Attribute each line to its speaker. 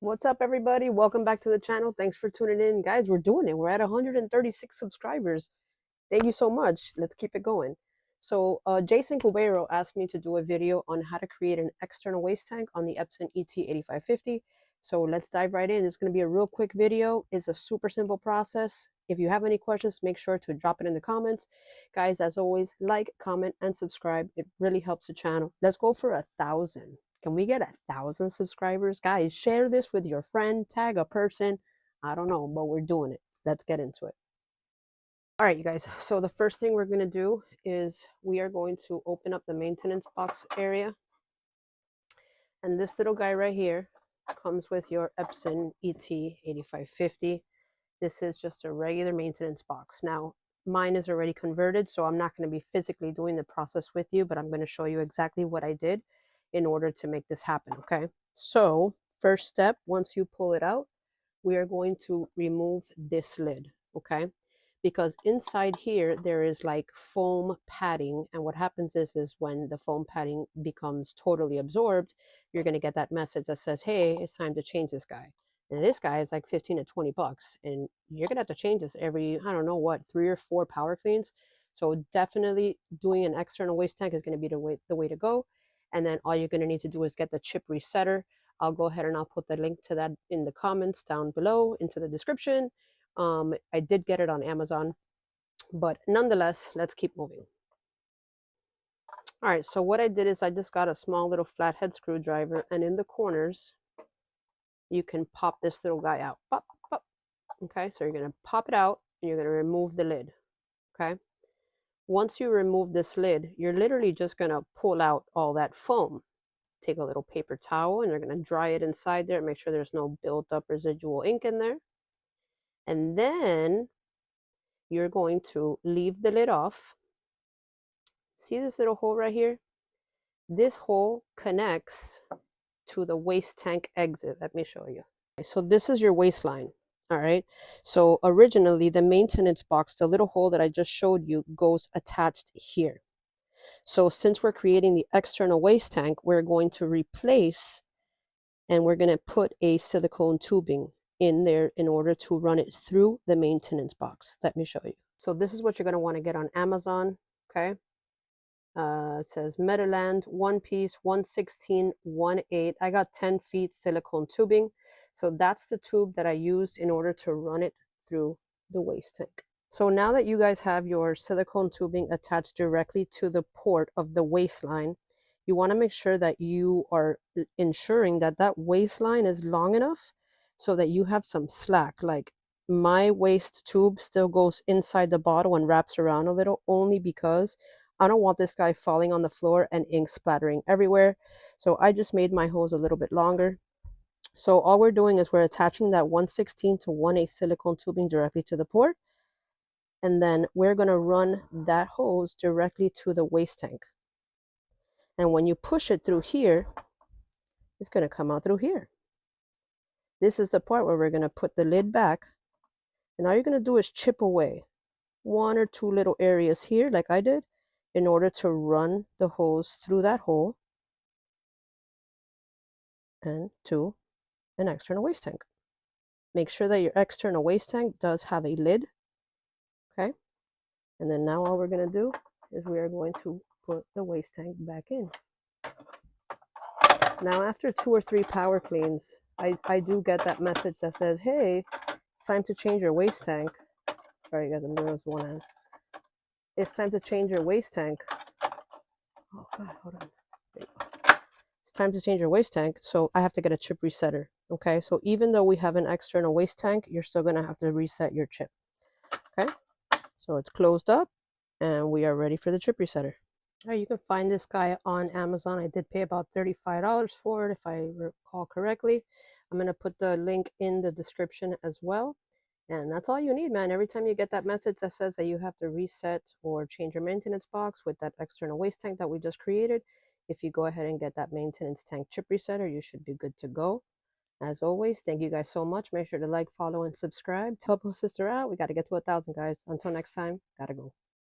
Speaker 1: What's up, everybody? Welcome back to the channel. Thanks for tuning in. Guys, we're doing it. We're at 136 subscribers. Thank you so much. Let's keep it going. So Jason Cubero asked me to do a video on how to create an external waste tank on the Epson ET 8550. So let's dive right in. It's going to be a real quick video. It's a super simple process. If you have any questions, make sure to drop it in the comments. Guys, as always, like, comment, and subscribe. It really helps the channel. Let's go for 1,000. Can we get 1,000 subscribers? Guys, share this with your friend, tag a person. I don't know, but we're doing it. Let's get into it. All right, you guys. So the first thing we're going to do is we are going to open up the maintenance box area. And this little guy right here comes with your Epson ET 8550. This is just a regular maintenance box. Now, mine is already converted, so I'm not going to be physically doing the process with you, but I'm going to show you exactly what I did in order to make this happen, okay? So first step, once you pull it out, we are going to remove this lid, okay? Because inside here, there is like foam padding. And what happens is when the foam padding becomes totally absorbed, you're gonna get that message that says, hey, it's time to change this guy. And this guy is like 15 to 20 bucks. And you're gonna have to change this every, I don't know what, 3 or 4 power cleans. So definitely doing an external waste tank is gonna be the way to go. And then all you're gonna need to do is get the chip resetter. I'll go ahead and I'll put the link to that in the comments down below into the description. I did get it on Amazon, but nonetheless, let's keep moving. All right, so what I did is I just got a small little flathead screwdriver, and in the corners, you can pop this little guy out. Pop, pop. Okay, so you're gonna pop it out and you're gonna remove the lid, okay? Once you remove this lid, you're literally just gonna pull out all that foam. Take a little paper towel and you're gonna dry it inside there, make sure there's no built up residual ink in there. And then you're going to leave the lid off. See this little hole right here? This hole connects to the waste tank exit. Let me show you. So this is your waste line. All right. So originally the maintenance box, the little hole that I just showed you, goes attached here. So since we're creating the external waste tank, we're going to replace and we're going to put a silicone tubing in there in order to run it through the maintenance box. Let me show you. So this is what you're going to want to get on Amazon. Okay. It says Meadowland, 1 piece, 1/16, 1/8. I got 10 feet silicone tubing. So that's the tube that I used in order to run it through the waste tank. So now that you guys have your silicone tubing attached directly to the port of the waistline, you want to make sure that you are ensuring that that waistline is long enough so that you have some slack. Like my waste tube still goes inside the bottle and wraps around a little, only because I don't want this guy falling on the floor and ink splattering everywhere. So I just made my hose a little bit longer. So all we're doing is we're attaching that 1/16 to 1/8 silicone tubing directly to the port. And then we're going to run that hose directly to the waste tank. And when you push it through here, it's going to come out through here. This is the part where we're going to put the lid back. And all you're going to do is chip away 1 or 2 little areas here, like I did, in order to run the hose through that hole and to an external waste tank. Make sure that your external waste tank does have a lid, okay? And then now all we're going to do is we are going to put the waste tank back in. Now after 2 or 3 power cleans, I do get that message that says, hey, it's time to change your waste tank. Sorry guys, I'm doing this one hand. It's time to change your waste tank. Oh God, hold on. There you go. It's time to change your waste tank. So I have to get a chip resetter. Okay, so even though we have an external waste tank, you're still gonna have to reset your chip. Okay, so it's closed up and we are ready for the chip resetter. All right, you can find this guy on Amazon. I did pay about $35 for it, if I recall correctly. I'm gonna put the link in the description as well. And that's all you need, man. Every time you get that message that says that you have to reset or change your maintenance box with that external waste tank that we just created, if you go ahead and get that maintenance tank chip resetter, you should be good to go. As always, thank you guys so much. Make sure to like, follow, and subscribe to help our sister out. We got to get to 1,000, guys. Until next time, gotta go.